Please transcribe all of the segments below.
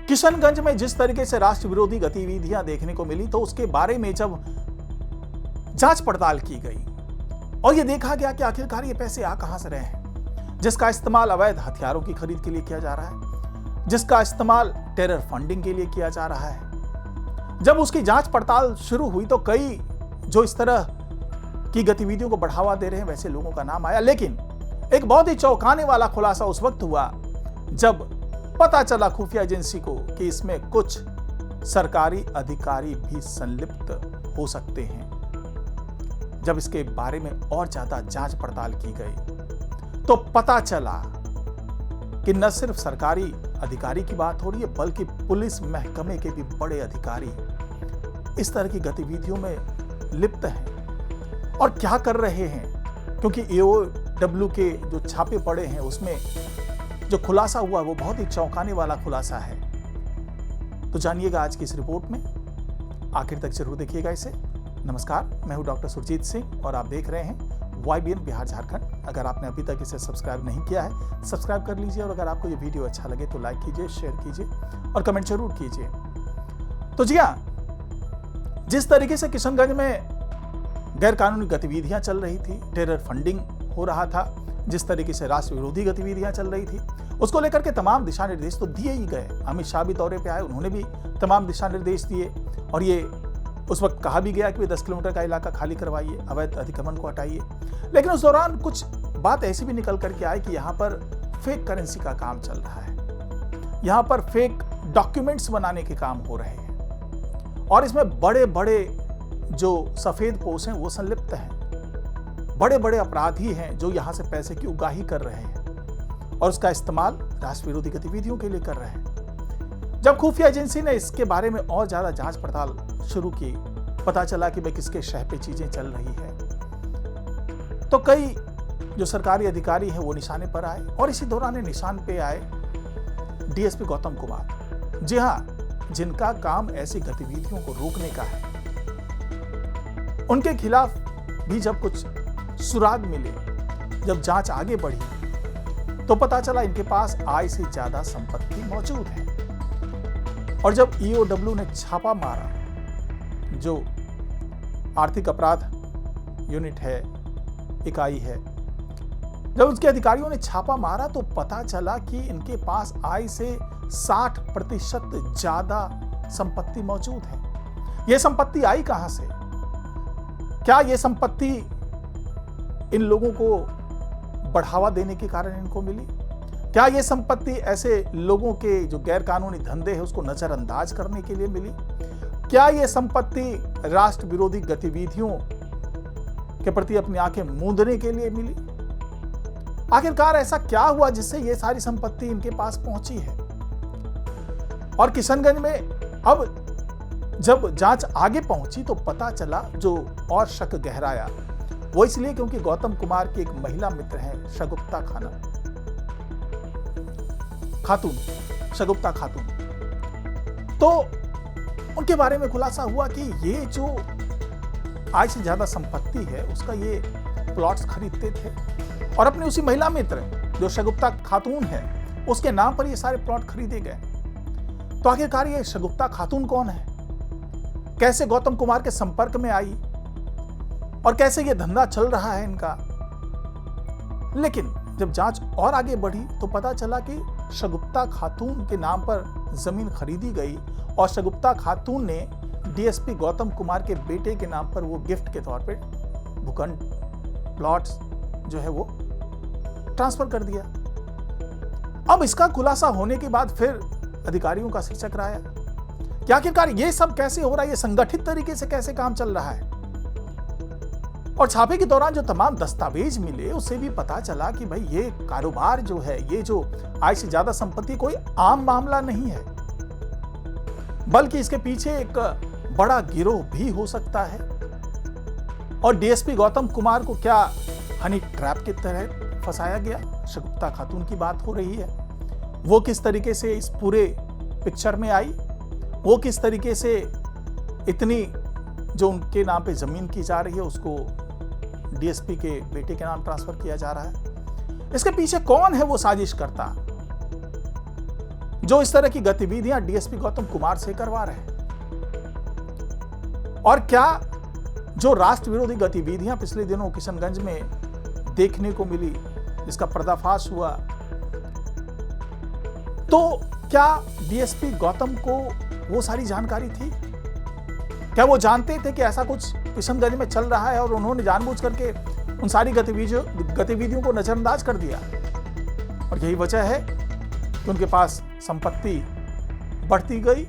किशनगंज में जिस तरीके से राष्ट्र विरोधी गतिविधियां देखने को मिली, तो उसके बारे में जब जांच पड़ताल की गई और यह देखा गया कि आखिरकार ये पैसे आ कहां से रहे हैं, जिसका इस्तेमाल अवैध हथियारों की खरीद के लिए किया जा रहा है, जिसका इस्तेमाल टेरर फंडिंग के लिए किया जा रहा है। जब उसकी जांच पड़ताल शुरू हुई तो कई जो इस तरह की गतिविधियों को बढ़ावा दे रहे हैं वैसे लोगों का नाम आया। लेकिन एक बहुत ही चौंकाने वाला खुलासा उस वक्त हुआ जब पता चला खुफिया एजेंसी को कि इसमें कुछ सरकारी अधिकारी भी संलिप्त हो सकते हैं। जब इसके बारे में और ज्यादा जांच पड़ताल की गई तो पता चला कि न सिर्फ सरकारी अधिकारी की बात हो रही है, बल्कि पुलिस महकमे के भी बड़े अधिकारी इस तरह की गतिविधियों में लिप्त हैं। और क्या कर रहे हैं, क्योंकि EOW के जो छापे पड़े हैं उसमें जो खुलासा हुआ वो बहुत ही चौंकाने वाला खुलासा है। तो जानिएगा आज की इस रिपोर्ट में, आखिर तक जरूर देखिएगा इसे। नमस्कार, मैं हूं डॉक्टर सुरजीत सिंह और आप देख रहे हैं YBN बिहार झारखंड। अगर आपने अभी तक इसे सब्सक्राइब नहीं किया है, सब्सक्राइब कर लीजिए और अगर आपको ये वीडियो अच्छा लगे तो लाइक कीजिए, शेयर कीजिए और कमेंट जरूर कीजिए। तो जी हाँ, जिस तरीके से किशनगंज में गैरकानूनी गतिविधियां चल रही थी, टेरर फंडिंग हो रहा था, जिस तरीके से राष्ट्र विरोधी गतिविधियां चल रही थी, उसको लेकर के तमाम दिशा निर्देश तो दिए ही गए। अमित शाह भी दौरे पे आए, उन्होंने भी तमाम दिशा निर्देश दिए और ये उस वक्त कहा भी गया कि 10 किलोमीटर का इलाका खाली करवाइए, अवैध अतिक्रमण को हटाइए। लेकिन उस दौरान कुछ बात ऐसी भी निकल करके आई कि यहाँ पर फेक करेंसी का काम चल रहा है, यहाँ पर फेक डॉक्यूमेंट्स बनाने के काम हो रहे हैं और इसमें बड़े बड़े जो सफेद पोश हैं वो संलिप्त हैं। बड़े बड़े अपराधी हैं जो यहाँ से पैसे की उगाही कर रहे हैं और उसका इस्तेमाल राष्ट्र विरोधी गतिविधियों के लिए कर रहे हैं। जब खुफिया एजेंसी ने इसके बारे में और ज्यादा जांच पड़ताल शुरू की, पता चला कि भाई किसके शह पे चीजें चल रही है, तो कई जो सरकारी अधिकारी हैं वो निशाने पर आए और इसी दौरान निशान पे आए DSP गौतम कुमार। जी हाँ, जिनका काम ऐसी गतिविधियों को रोकने का है। उनके खिलाफ भी जब कुछ सुराग मिले, जब जांच आगे बढ़ी तो पता चला इनके पास आय से ज्यादा संपत्ति मौजूद है। और जब EOW ने छापा मारा, जो आर्थिक अपराध यूनिट है, इकाई है, जब उसके अधिकारियों ने छापा मारा तो पता चला कि इनके पास आय से 60% ज्यादा संपत्ति मौजूद है। यह संपत्ति आई कहां से? क्या यह संपत्ति इन लोगों को बढ़ावा देने के कारण इनको मिली? क्या यह संपत्ति ऐसे लोगों के जो गैरकानूनी धंधे हैं उसको नजरअंदाज करने के लिए मिली? क्या यह संपत्ति राष्ट्र विरोधी गतिविधियों के प्रति अपनी आंखें मूंदने के लिए मिली? आखिरकार ऐसा क्या हुआ जिससे यह सारी संपत्ति इनके पास पहुंची है? और किशनगंज में अब जब जांच आगे पहुंची तो पता चला, जो और शक गहराया वो इसलिए क्योंकि गौतम कुमार की एक महिला मित्र है, शगुफ्ता खातून। तो उनके बारे में खुलासा हुआ कि ये जो आय से ज्यादा संपत्ति है उसका ये प्लॉट्स खरीदते थे और अपने उसी महिला मित्र जो शगुफ्ता खातून है उसके नाम पर ये सारे प्लॉट खरीदे गए। तो आखिरकार ये शगुफ्ता खातून कौन है, कैसे गौतम कुमार के संपर्क में आई और कैसे ये धंधा चल रहा है इनका? लेकिन जब जांच और आगे बढ़ी तो पता चला कि शगुफ्ता खातून के नाम पर जमीन खरीदी गई और शगुफ्ता खातून ने DSP गौतम कुमार के बेटे के नाम पर वो गिफ्ट के तौर पे भूखंड प्लॉट्स जो है वो ट्रांसफर कर दिया। अब इसका खुलासा होने के बाद फिर अधिकारियों का सिर चकराया कि आखिरकार ये सब कैसे हो रहा है, ये संगठित तरीके से कैसे काम चल रहा है। और छापे के दौरान जो तमाम दस्तावेज मिले उससे भी पता चला कि भाई ये कारोबार जो है, ये जो आय से ज्यादा संपत्ति कोई आम मामला नहीं है, बल्कि इसके पीछे एक बड़ा गिरोह भी हो सकता है। और DSP गौतम कुमार को क्या हनी ट्रैप की तरह फंसाया गया? शगुफ्ता खातून की बात हो रही है, वो किस तरीके से इस पूरे पिक्चर में आई, वो किस तरीके से इतनी जो उनके नाम पे जमीन की जा रही है उसको DSP के बेटे के नाम ट्रांसफर किया जा रहा है। इसके पीछे कौन है वो साजिश करता? जो इस तरह की गतिविधियां डीएसपी गौतम कुमार से करवा रहे हैं? और क्या जो राष्ट्र विरोधी गतिविधियां पिछले दिनों किशनगंज में देखने को मिली, जिसका पर्दाफाश हुआ, तो क्या डीएसपी गौतम को वो सारी जानकारी थी? क्या वो जानते थे कि ऐसा कुछ किशनगंज में चल रहा है और उन्होंने जानबूझ करके उन सारी गतिविधियों को नजरअंदाज कर दिया? और यही वजह है कि उनके पास संपत्ति बढ़ती गई।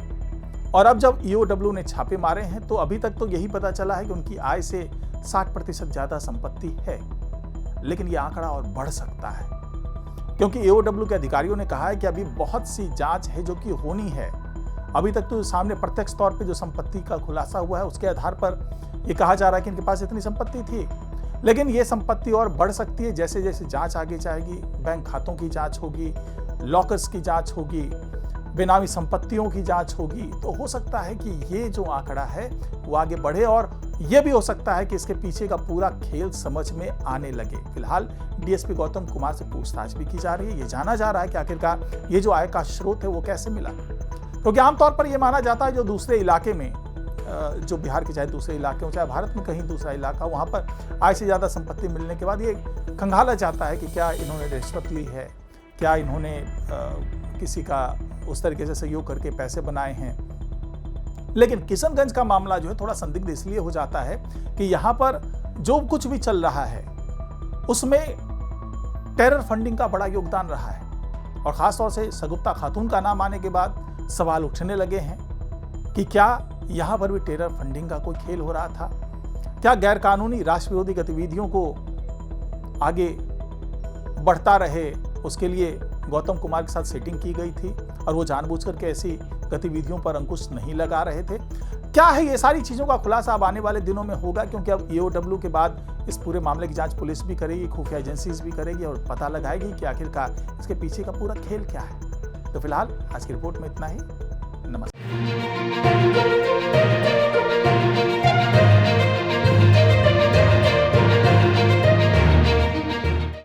और अब जब ईओडब्ल्यू ने छापे मारे हैं तो अभी तक तो यही पता चला है कि उनकी आय से 60% ज्यादा संपत्ति है, लेकिन यह आंकड़ा और बढ़ सकता है, क्योंकि ईओडब्ल्यू के अधिकारियों ने कहा है कि अभी बहुत सी जांच है जो कि होनी है। अभी तक तो सामने प्रत्यक्ष तौर पे जो संपत्ति का खुलासा हुआ है उसके आधार पर यह कहा जा रहा है कि इनके पास इतनी संपत्ति थी, लेकिन यह संपत्ति और बढ़ सकती है जैसे जैसे जांच आगे जाएगी। बैंक खातों की जांच होगी, लॉकर्स की जांच होगी, बेनामी संपत्तियों की जांच होगी, तो हो सकता है कि ये जो आंकड़ा है वो आगे बढ़े और ये भी हो सकता है कि इसके पीछे का पूरा खेल समझ में आने लगे। फिलहाल डीएसपी गौतम कुमार से पूछताछ भी की जा रही है। ये जाना जा रहा है कि आखिरकार ये जो आय का स्रोत है वो कैसे मिला, क्योंकि आमतौर पर यह माना जाता है जो दूसरे इलाके में, जो बिहार के चाहे दूसरे इलाके हो चाहे भारत में कहीं दूसरा इलाका, वहां पर आय से ज्यादा संपत्ति मिलने के बाद ये खंगाला जाता है कि क्या इन्होंने रिश्वत ली है, क्या इन्होंने किसी का उस तरीके से सहयोग करके पैसे बनाए हैं। लेकिन किशनगंज का मामला जो है थोड़ा संदिग्ध इसलिए हो जाता है कि यहां पर जो कुछ भी चल रहा है उसमें टेरर फंडिंग का बड़ा योगदान रहा है, और खासतौर से सगुप्ता खातून का नाम आने के बाद सवाल उठने लगे हैं कि क्या यहां पर भी टेरर फंडिंग का कोई खेल हो रहा था? क्या गैरकानूनी राष्ट्र विरोधी गतिविधियों को आगे बढ़ता रहे उसके लिए गौतम कुमार के साथ सेटिंग की गई थी और वो जानबूझकर के ऐसी गतिविधियों पर अंकुश नहीं लगा रहे थे? क्या है, ये सारी चीजों का खुलासा अब आने वाले दिनों में होगा, क्योंकि अब ईओडब्ल्यू के बाद इस पूरे मामले की जांच पुलिस भी करेगी, खुफिया एजेंसीज भी करेगी और पता लगाएगी कि आखिरकार इसके पीछे का पूरा खेल क्या है। तो फिलहाल आज की रिपोर्ट में इतना ही। नमस्कार।